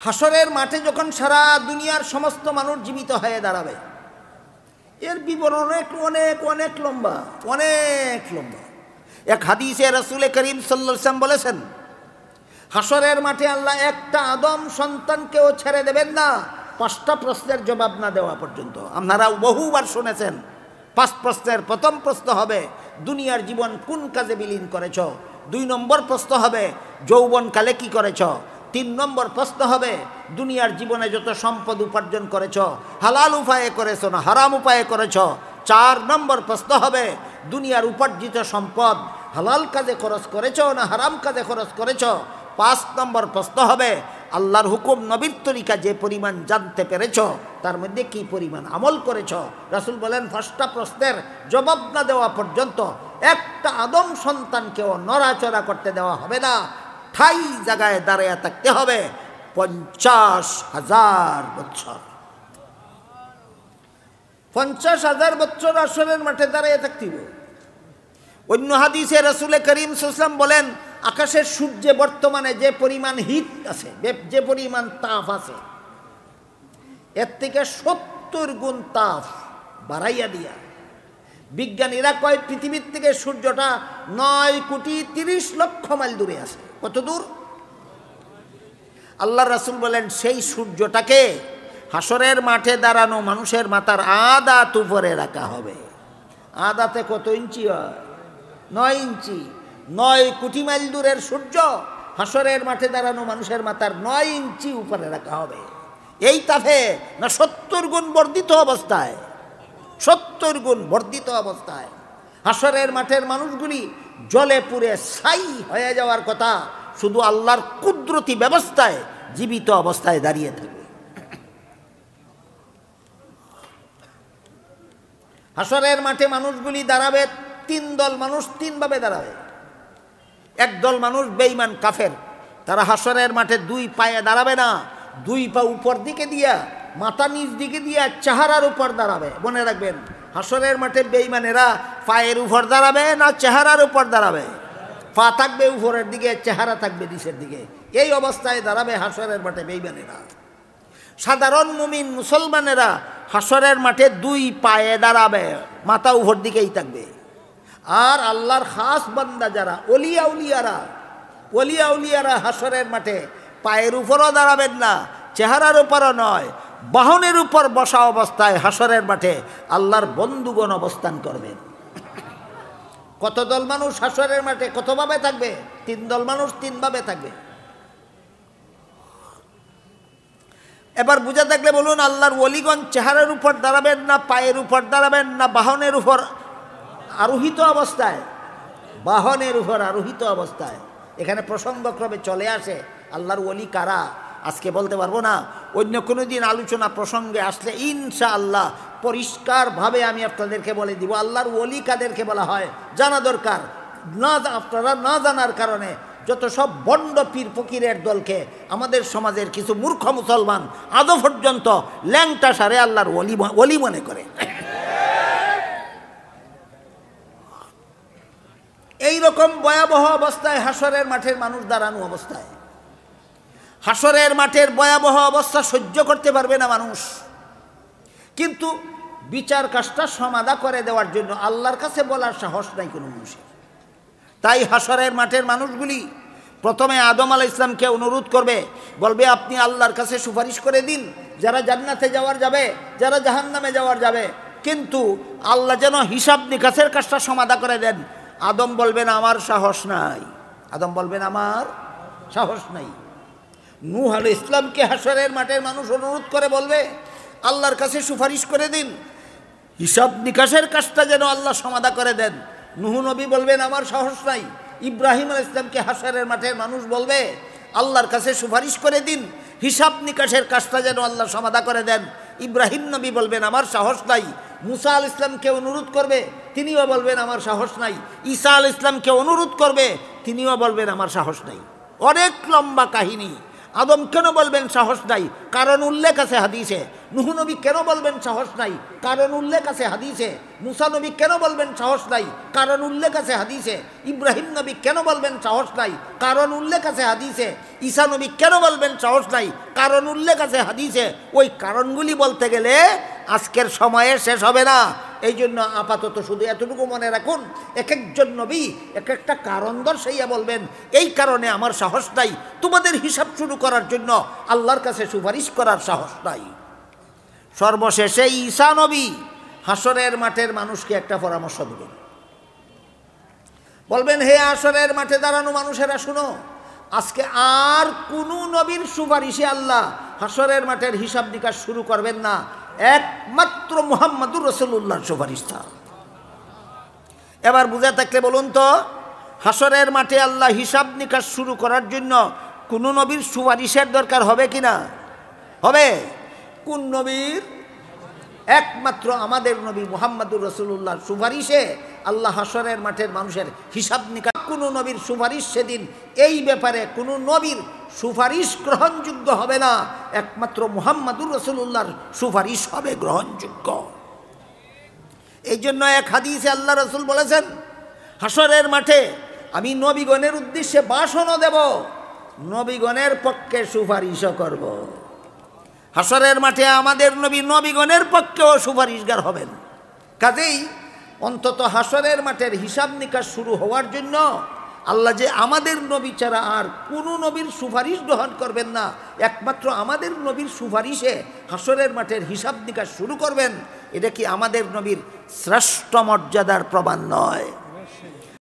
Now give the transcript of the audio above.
হাসরের মাঠে যখন সারা দুনিয়ার সমস্ত মানুষ জীবিত হয়ে দাঁড়াবে, এর বিবরণ অনেক অনেক অনেক লম্বা, অনেক লম্বা। এক হাদিসে রাসূল করিম সাল্লাল্লাহু আলাইহি ওয়াসাল্লাম বলেছেন, হাসরের মাঠে আল্লাহ একটা আদম সন্তানকেও ছেড়ে দেবেন না 5টা প্রশ্নের জবাব না দেওয়া পর্যন্ত। আপনারা বহুবার শুনেছেন, 5 প্রশ্নের প্রথম প্রশ্ন হবে দুনিয়ার জীবন কোন কাজে বিলীন করেছ, 2 নম্বর প্রশ্ন হবে যৌবনকালে কি করেছ, 3 নম্বর প্রশ্ন হবে দুনিয়ার জীবনে যত সম্পদ উপার্জন করেছ হালাল উপায়ে করেছ না হারাম উপায়ে করেছ, 4 নম্বর প্রশ্ন হবে দুনিয়ার উপার্জিত সম্পদ হালাল কাজে খরচ করেছ না হারাম কাজে খরচ করেছ, 5 নম্বর প্রশ্ন হবে আল্লাহর হুকুম নবীর তরিকা যে পরিমাণ জানতে পেরেছ তার মধ্যে কি পরিমাণ আমল করেছ। রাসূল বলেন 5টা প্রশ্নের জবাব না দেওয়া পর্যন্ত একটা আদম সন্তানকেও নড়াচড়া করতে দেওয়া হবে না, ঠাই জায়গায় দাঁড়িয়ে থাকতে হবে 50,000 বছর। 50,000 বছর আসরের মাঠে দাঁড়িয়ে থাকতে হবে। অন্য হাদিসে রাসূল করিম সাল্লাল্লাহু আলাইহি ওয়াসাল্লাম বলেন, আকাশের সূর্যে বর্তমানে যে পরিমাণ হিট আছে, যে পরিমাণ তাপ আছে, এর থেকে 70 গুণ তাপ বাড়াইয়া দিয়া বিজ্ঞানীরা কয় পৃথিবীর থেকে সূর্যটা 9,30,00,000 মাইল দূরে আছে। কত দূর? আল্লাহ রাসূল বলেন সেই সূর্যটাকে হাসরের মাঠে দাঁড়ানো মানুষের মাথার আদাত উপরে রাখা হবে। আদাতে কত ইঞ্চি হয়? 9 ইঞ্চি। 9 কোটি মাইল দূরের সূর্য হাসরের মাঠে দাঁড়ানো মানুষের মাথার 9 ইঞ্চি উপরে রাখা হবে। এই তাপে না 70 গুণ বর্ধিত অবস্থায়, 70 গুণ বর্ধিত অবস্থায় হাসরের মাঠের মানুষগুলি জলে পুড়ে ছাই হয়ে যাওয়ার কথা, শুধু আল্লাহর কুদরতি ব্যবস্থায় জীবিত অবস্থায় দাঁড়িয়ে থাকবে। হাসরের মাঠে মানুষগুলি দাঁড়াবে, 3 দল মানুষ 3 ভাবে দাঁড়াবে। এক দল মানুষ বেঈমান কাফের, তারা হাসরের মাঠে 2 পায়ে দাঁড়াবে না, 2 পা উপর দিকে দিয়া মাথা নিচ দিকে দিয়া চেহারার উপর দাঁড়াবে। মনে রাখবেন, হাসরের মাঠে বেঈমানেরা পায়ের উপর দাঁড়াবে না চেহারার উপর দাঁড়াবে? পা থাকবে উপরের দিকে, চেহারা থাকবে নিচের দিকে, এই অবস্থায় দাঁড়াবে হাসরের মাঠে বেঈমানেরা। সাধারণ মুমিন মুসলমানেরা হাসরের মাঠে 2 পায়ে দাঁড়াবে, মাথা উপর দিকেই থাকবে। আর আল্লাহর খাস বান্দা যারা ওলিয়া উলিয়ারা হাসরের মাঠে পায়ের উপরও দাঁড়াবেন না, চেহারার উপরও নয়, বাহনের উপর বসা অবস্থায় হাসরের মাঠে আল্লাহর বন্ধুগণ অবস্থান করবেন। কত দল মানুষ হাসরের মাঠে কতভাবে থাকবে? 3 দল মানুষ 3 ভাবে থাকবে। এবার বুঝা থাকলে বলুন, আল্লাহর ওলিগণ চেহারার উপর দাঁড়াবেন না পায়ের উপর দাঁড়াবেন না বাহনের উপর আরোহিত অবস্থায়? বাহনের উপর আরোহিত অবস্থায়। এখানে প্রসঙ্গক্রমে চলে আসে আল্লাহর ওলি কারা, আজকে বলতে পারবো না, অন্য কোনো দিন আলোচনা প্রসঙ্গে আসলে ইনশাআল্লাহ পরিষ্কারভাবে আমি আপনাদেরকে বলে দিব আল্লাহর ওলি কাদেরকে বলা হয়, জানা দরকার। না, আপনারা না জানার কারণে যত সব বন্ড পীর ফকিরের দলকে আমাদের সমাজের কিছু মূর্খ মুসলমান আদৌ পর্যন্ত ল্যাংটা সারে আল্লাহর ওলি মনে করে। এই রকম ভয়াবহ অবস্থায় হাসরের মাঠের মানুষ দাঁড়ানো অবস্থায়, হাসরের মাঠের ভয়াবহ অবস্থা সহ্য করতে পারবে না মানুষ, কিন্তু বিচার কাজটা সমাধা করে দেওয়ার জন্য আল্লাহর কাছে বলার সাহস নাই কোনো মানুষের। তাই হাসরের মাঠের মানুষগুলি প্রথমে আদম আলাইহিস সালামকে অনুরোধ করবে, বলবে আপনি আল্লাহর কাছে সুপারিশ করে দিন, যারা জান্নাতে যাওয়ার যাবে, যারা জাহান্নামে যাওয়ার যাবে, কিন্তু আল্লাহ যেন হিসাব নিকাশের কাজটা সমাধা করে দেন। আদম বলবেন আমার সাহস নাই, আদম বলবেন আমার সাহস নাই। নূহ আলাইহিস সালামকে হাসরের মাঠের মানুষ অনুরোধ করে বলবে আল্লাহর কাছে সুপারিশ করে দিন, হিসাব নিকাশের কাজটা যেন আল্লাহ সমাধা করে দেন। নূহ নবী বলবেন আমার সাহস নাই। ইব্রাহিম আলাইহিস সালামকে হাসরের মাঠের মানুষ বলবে আল্লাহর কাছে সুপারিশ করে দিন, হিসাব নিকাশের কাজটা যেন আল্লাহ সমাধা করে দেন। ইব্রাহিম নবী বলবেন আমার সাহস নাই। মুসা আলাইহিস সালামকে অনুরোধ করবে, তিনিও বলবেন আমার সাহস নাই। ঈসা আলাইহিস সালামকে অনুরোধ করবে, তিনিও বলবেন আমার সাহস নাই। অনেক লম্বা কাহিনী। আদম কেন বলবেন সাহস নাই? কারণ উল্লেখ আছে হাদিসে। নূহ নবী কেন বলবেন সাহস নাই? কারণ উল্লেখ আছে হাদিসে। মুসা নবী কেন বলবেন সাহস নাই? কারণ উল্লেখ আছে হাদিসে। ইব্রাহিম নবী কেন বলবেন সাহস নাই? কারণ উল্লেখ আছে হাদিসে। ঈসা নবী কেন বলবেন সাহস নাই? কারণ উল্লেখ আছে হাদিসে। ওই কারণগুলি বলতে গেলে আজকের সময়ে শেষ হবে না। এই জন্য আপাতত শুধু এতটুকু মনে রাখুন, এক একজন নবী এক একটা কারণ দর্শাইয়া বলবেন এই কারণে আমার সাহস নাই। তোমাদের হিসাব শুরু করার জন্য আল্লাহর কাছে সুপারিশ করার সাহস নাই। সর্বশেষে ঈসা নবী হাসরের মাঠের মানুষকে একটা পরামর্শ দেবেন। বলবেন, হে হাসরের মাঠে দাঁড়ানো মানুষেরা শুনো, আজকে আর কোনো নবীর সুপারিশে আল্লাহ হাসরের মাঠের হিসাব নিকাশ শুরু করবেন না, একমাত্র মুহাম্মদুর রাসূলুল্লাহর সুপারিশ ছাড়া। এবার বুঝে থাকলে বলুন তো, হাসরের মাঠে আল্লাহ হিসাব নিকাশ শুরু করার জন্য কোন নবীর সুপারিশের দরকার হবে কি না? হবে। কোন নবীর? একমাত্র আমাদের নবী মুহাম্মদুর রাসূলুল্লাহর সুপারিশে আল্লাহ হাসরের মাঠের মানুষের হিসাব নিকাশ। কোন নবীর সুপারিশ সেদিন এই ব্যাপারে কোন নবীর সুপারিশ গ্রহণযোগ্য হবে না, একমাত্র মুহাম্মদুর রাসূলুল্লাহর সুপারিশ হবে গ্রহণযোগ্য। এই জন্য এক হাদিসে আল্লাহ রাসূল বলেছেন, হাসরের মাঠে আমি নবীগণের উদ্দেশ্যে ভাষণও দেব, নবীগণের পক্ষে সুপারিশও করব। হাসরের মাঠে আমাদের নবী নবীগণের পক্ষেও সুপারিশগার হবেন। কাজেই অন্তত হাসরের মাঠের হিসাব নিকাশ শুরু হওয়ার জন্য আল্লাহ যে আমাদের নবী ছাড়া আর কোনো নবীর সুপারিশ গ্রহণ করবেন না, একমাত্র আমাদের নবীর সুপারিশে হাসরের মাঠের হিসাব নিকাশ শুরু করবেন, এটা কি আমাদের নবীর শ্রেষ্ঠ মর্যাদার প্রমাণ নয়?